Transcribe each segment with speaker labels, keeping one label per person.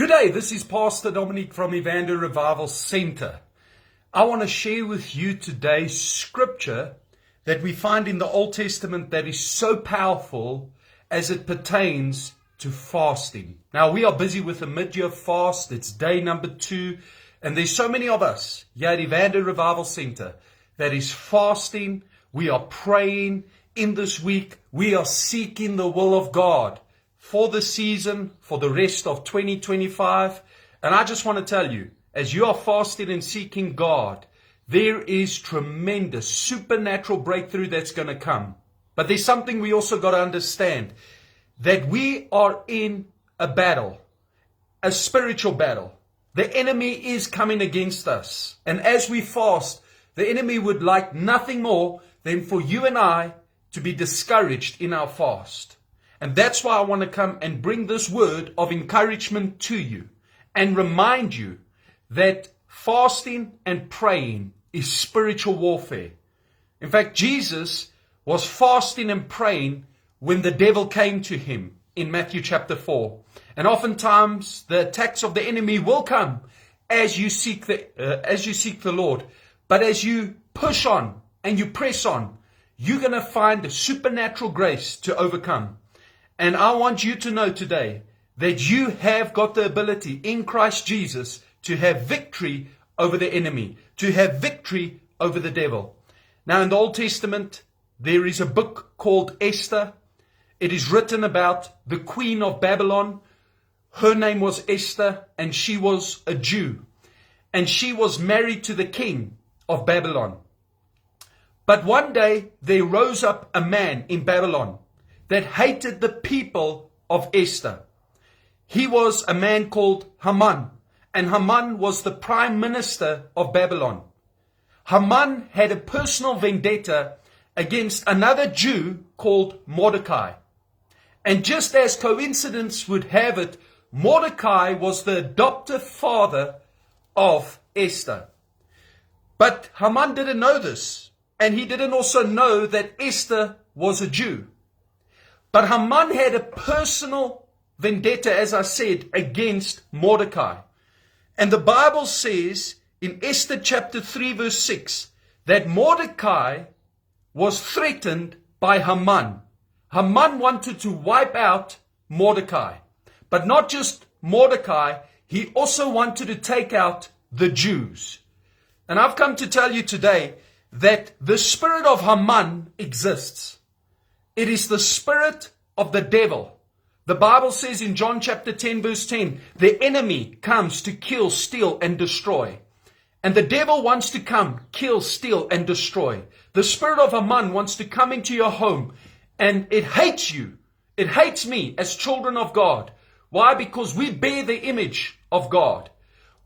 Speaker 1: Good day, this is Pastor Dominic from Evander Revival Center. I want to share with you today scripture that we find in the Old Testament that is so powerful as it pertains to fasting. Now, we are busy with a mid-year fast. It's day number 2. And there's so many of us here at Evander Revival Center that is fasting. We are praying in this week. We are seeking the will of God for the season, for the rest of 2025. And I just want to tell you, as you are fasting and seeking God, there is tremendous supernatural breakthrough that's going to come. But there's something we also got to understand, that we are in a battle, a spiritual battle. The enemy is coming against us. And as we fast, the enemy would like nothing more than for you and I to be discouraged in our fast. And that's why I want to come and bring this word of encouragement to you and remind you that fasting and praying is spiritual warfare. In fact, Jesus was fasting and praying when the devil came to him in Matthew chapter 4. And oftentimes the attacks of the enemy will come as you seek the Lord. But as you push on and you press on, you're going to find the supernatural grace to overcome. And I want you to know today that you have got the ability in Christ Jesus to have victory over the enemy, to have victory over the devil. Now, in the Old Testament, there is a book called Esther. It is written about the queen of Babylon. Her name was Esther, and she was a Jew. And she was married to the king of Babylon. But one day, there rose up a man in Babylon that hated the people of Esther. He was a man called Haman, and Haman was the prime minister of Babylon. Haman had a personal vendetta against another Jew called Mordecai. And just as coincidence would have it, Mordecai was the adoptive father of Esther. But Haman didn't know this, and he didn't also know that Esther was a Jew. But Haman had a personal vendetta, as I said, against Mordecai. And the Bible says in Esther chapter 3 verse 6 that Mordecai was threatened by Haman. Haman wanted to wipe out Mordecai. But not just Mordecai, he also wanted to take out the Jews. And I've come to tell you today that the spirit of Haman exists. It is the spirit of the devil. The Bible says in John chapter 10 verse 10, the enemy comes to kill, steal, and destroy. And the devil wants to come, kill, steal, and destroy. The spirit of Haman wants to come into your home, and it hates you. It hates me as children of God. Why? Because we bear the image of God.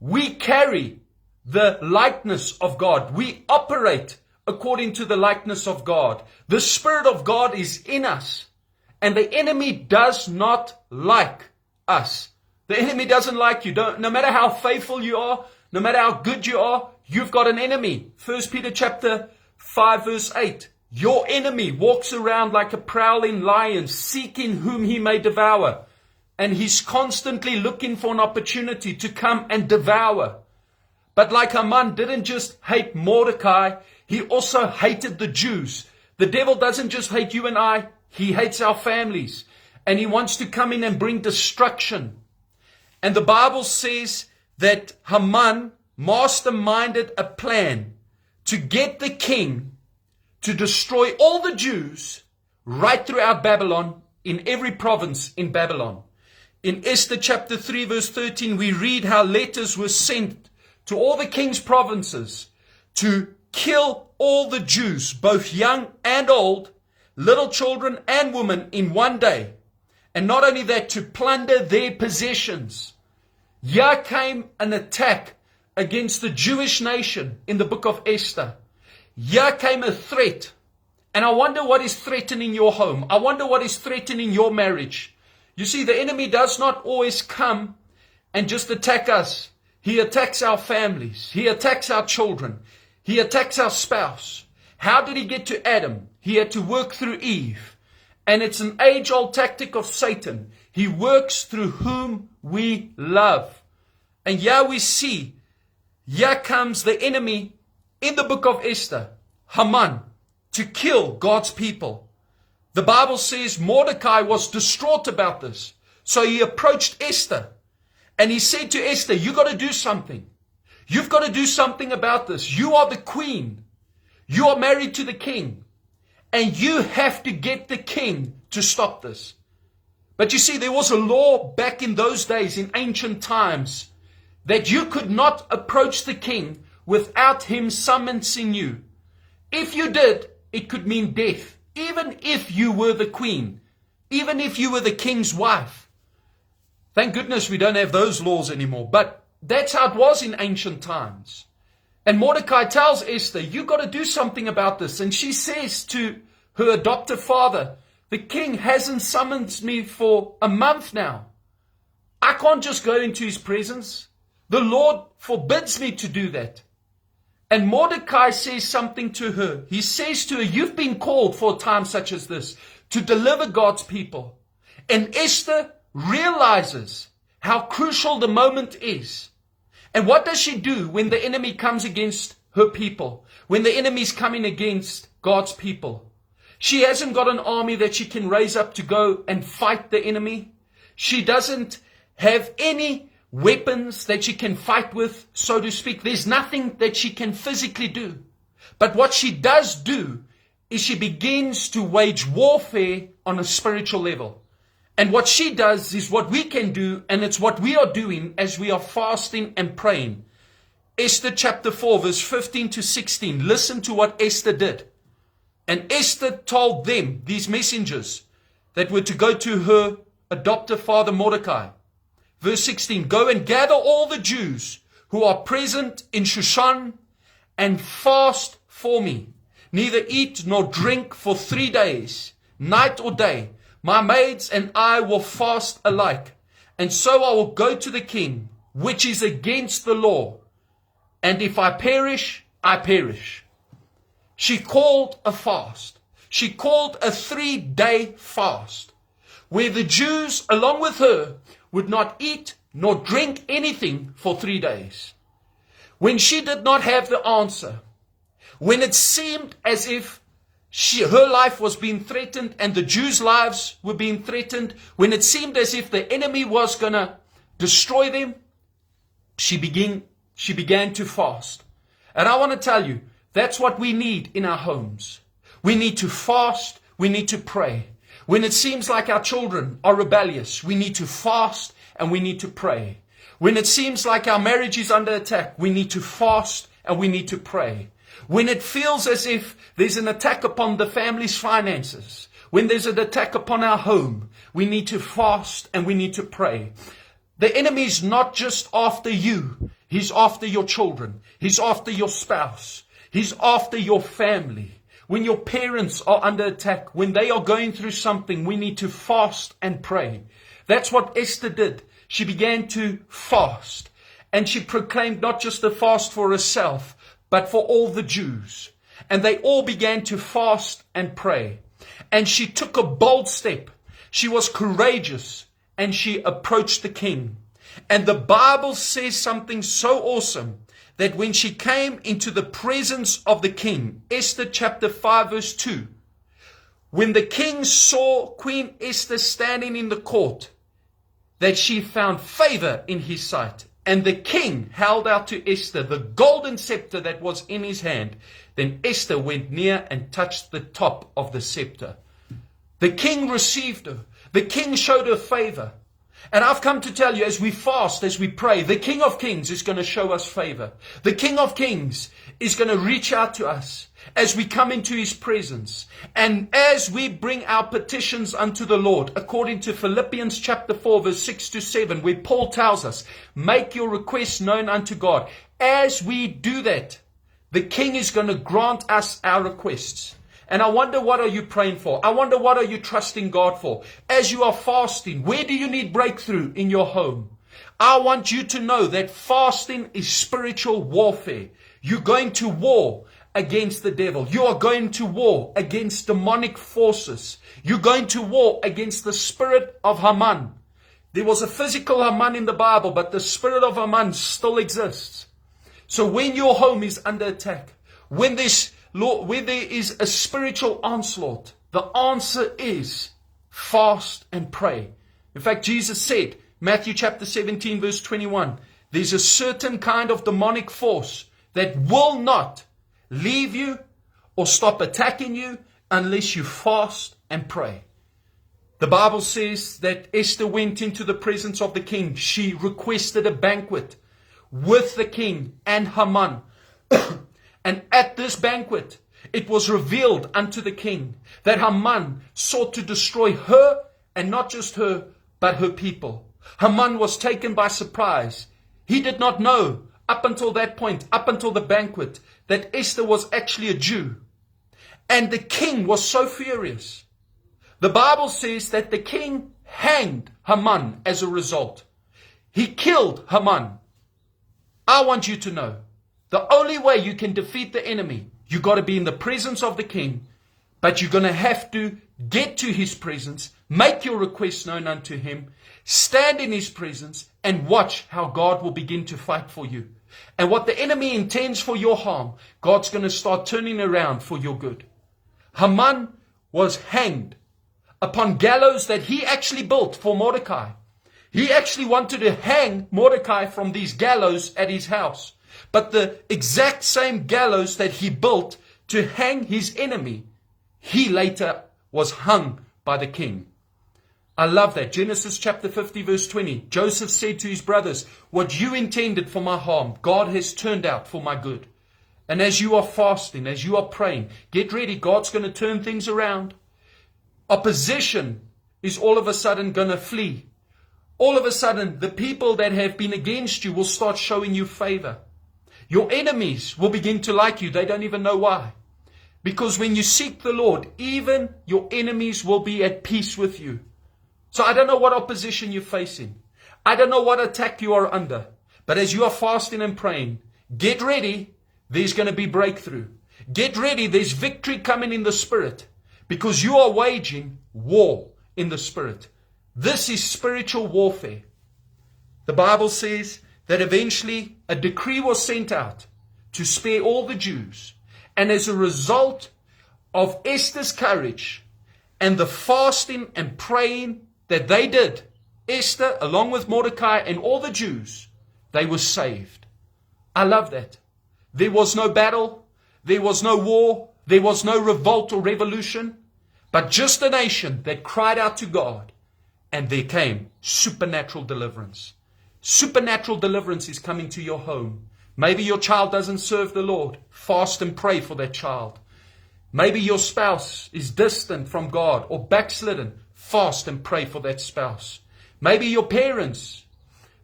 Speaker 1: We carry the likeness of God. We operate according to the likeness of God. The Spirit of God is in us. And the enemy does not like us. The enemy doesn't like you. No matter how faithful you are, no matter how good you are, you've got an enemy. 1 Peter chapter 5 verse 8. Your enemy walks around like a prowling lion, seeking whom he may devour. And he's constantly looking for an opportunity to come and devour. But like Haman didn't just hate Mordecai, he also hated the Jews. The devil doesn't just hate you and I, he hates our families. And he wants to come in and bring destruction. And the Bible says that Haman masterminded a plan to get the king to destroy all the Jews right throughout Babylon, in every province in Babylon. In Esther chapter 3 verse 13, we read how letters were sent to all the king's provinces to kill all the Jews, both young and old, little children and women, in one day. And not only that, to plunder their possessions. Here came an attack against the Jewish nation in the book of Esther. Here came a threat. And I wonder what is threatening your home. I wonder what is threatening your marriage. You see, the enemy does not always come and just attack us. He attacks our families. He attacks our children. He attacks our spouse. How did he get to Adam? He had to work through Eve. And it's an age-old tactic of Satan. He works through whom we love. And here we see, here comes the enemy in the book of Esther, Haman, to kill God's people. The Bible says Mordecai was distraught about this. So he approached Esther and he said to Esther, you got to do something. You've got to do something about this. You are the queen. You are married to the king. And you have to get the king to stop this. But you see, there was a law back in those days, in ancient times, that you could not approach the king without him summoning you. If you did, it could mean death. Even if you were the queen. Even if you were the king's wife. Thank goodness we don't have those laws anymore. But that's how it was in ancient times. And Mordecai tells Esther, you got to do something about this. And she says to her adoptive father, the king hasn't summoned me for a month now. I can't just go into his presence. The Lord forbids me to do that. And Mordecai says something to her. He says to her, you've been called for a time such as this to deliver God's people. And Esther realizes how crucial the moment is. And what does she do when the enemy comes against her people? When the enemy's coming against God's people? She hasn't got an army that she can raise up to go and fight the enemy. She doesn't have any weapons that she can fight with, so to speak. There's nothing that she can physically do. But what she does do is she begins to wage warfare on a spiritual level. And what she does is what we can do, and it's what we are doing as we are fasting and praying. Esther chapter 4 verse 15 to 16. Listen to what Esther did. And Esther told them, these messengers that were to go to her adoptive father Mordecai. Verse 16, go and gather all the Jews who are present in Shushan and fast for me. Neither eat nor drink for 3 days, night or day. My maids and I will fast alike. And so I will go to the king, which is against the law. And if I perish, I perish. She called a fast. She called a 3-day fast, where the Jews, along with her, would not eat nor drink anything for 3 days. When she did not have the answer, when it seemed as if her life was being threatened and the Jews' lives were being threatened, when it seemed as if the enemy was going to destroy them, she began to fast. And I want to tell you, that's what we need in our homes. We need to fast. We need to pray. When it seems like our children are rebellious, we need to fast and we need to pray. When it seems like our marriage is under attack, we need to fast and we need to pray. When it feels as if there's an attack upon the family's finances, when there's an attack upon our home, we need to fast and we need to pray. The enemy is not just after you. He's after your children. He's after your spouse. He's after your family. When your parents are under attack, when they are going through something, we need to fast and pray. That's what Esther did. She began to fast. And she proclaimed not just a fast for herself, but for all the Jews. And they all began to fast and pray. And she took a bold step. She was courageous. And she approached the king. And the Bible says something so awesome, that when she came into the presence of the king, Esther chapter 5 verse 2, when the king saw Queen Esther standing in the court, that she found favor in his sight. And the king held out to Esther the golden scepter that was in his hand. Then Esther went near and touched the top of the scepter. The king received her. The king showed her favor. And I've come to tell you, as we fast, as we pray, the King of Kings is going to show us favor. The King of Kings is going to reach out to us as we come into his presence. And as we bring our petitions unto the Lord, according to Philippians chapter 4, verse 6 to 7, where Paul tells us, make your requests known unto God. As we do that, the King is going to grant us our requests. And I wonder, what are you praying for? I wonder, what are you trusting God for? As you are fasting, where do you need breakthrough in your home? I want you to know that fasting is spiritual warfare. You're going to war against the devil. You are going to war against demonic forces. You're going to war against the spirit of Haman. There was a physical Haman in the Bible, but the spirit of Haman still exists. So when your home is under attack, when there is a spiritual onslaught, the answer is fast and pray. In fact, Jesus said, Matthew chapter 17, verse 21, there's a certain kind of demonic force that will not leave you or stop attacking you unless you fast and pray. The Bible says that Esther went into the presence of the king. She requested a banquet with the king and Haman. And at this banquet, it was revealed unto the king that Haman sought to destroy her, and not just her, but her people. Haman was taken by surprise. He did not know up until that point, up until the banquet, that Esther was actually a Jew. And the king was so furious. The Bible says that the king hanged Haman as a result. He killed Haman. I want you to know, the only way you can defeat the enemy, you got to be in the presence of the king, but you're going to have to get to his presence, make your requests known unto him, stand in his presence, and watch how God will begin to fight for you. And what the enemy intends for your harm, God's going to start turning around for your good. Haman was hanged upon gallows that he actually built for Mordecai. He actually wanted to hang Mordecai from these gallows at his house. But the exact same gallows that he built to hang his enemy, he later was hung by the king. I love that. Genesis chapter 50 verse 20. Joseph said to his brothers, what you intended for my harm, God has turned out for my good. And as you are fasting, as you are praying, get ready. God's going to turn things around. Opposition is all of a sudden going to flee. All of a sudden, the people that have been against you will start showing you favor. Your enemies will begin to like you. They don't even know why. Because when you seek the Lord, even your enemies will be at peace with you. So I don't know what opposition you're facing. I don't know what attack you are under. But as you are fasting and praying, get ready. There's going to be breakthrough. Get ready. There's victory coming in the spirit. Because you are waging war in the spirit. This is spiritual warfare. The Bible says that eventually a decree was sent out to spare all the Jews. And as a result of Esther's courage and the fasting and praying that they did, Esther, along with Mordecai and all the Jews, they were saved. I love that. There was no battle. There was no war. There was no revolt or revolution. But just a nation that cried out to God. And there came supernatural deliverance. Supernatural deliverance is coming to your home. Maybe your child doesn't serve the Lord. Fast and pray for that child. Maybe your spouse is distant from God or backslidden. Fast and pray for that spouse. Maybe your parents,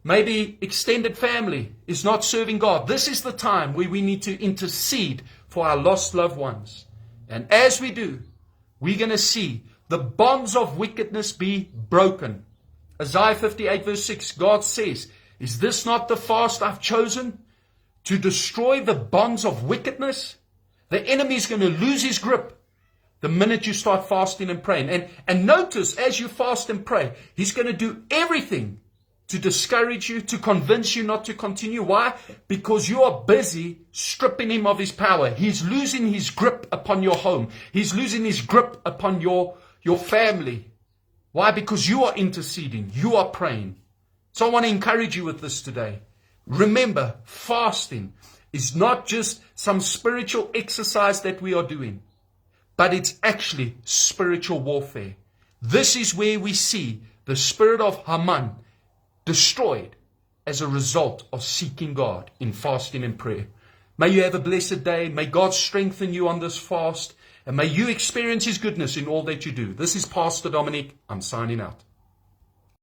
Speaker 1: maybe extended family is not serving God. This is the time where we need to intercede for our lost loved ones. And as we do, we're going to see the bonds of wickedness be broken. Isaiah 58 verse 6, God says, is this not the fast I've chosen? To destroy the bonds of wickedness? The enemy is going to lose his grip the minute you start fasting and praying. And notice, as you fast and pray, he's going to do everything to discourage you, to convince you not to continue. Why? Because you are busy stripping him of his power. He's losing his grip upon your home. He's losing his grip upon your family. Why? Because you are interceding. You are praying. So I want to encourage you with this today. Remember, fasting is not just some spiritual exercise that we are doing, but it's actually spiritual warfare. This is where we see the spirit of Haman destroyed as a result of seeking God in fasting and prayer. May you have a blessed day. May God strengthen you on this fast. And may you experience his goodness in all that you do. This is Pastor Dominic. I'm signing out.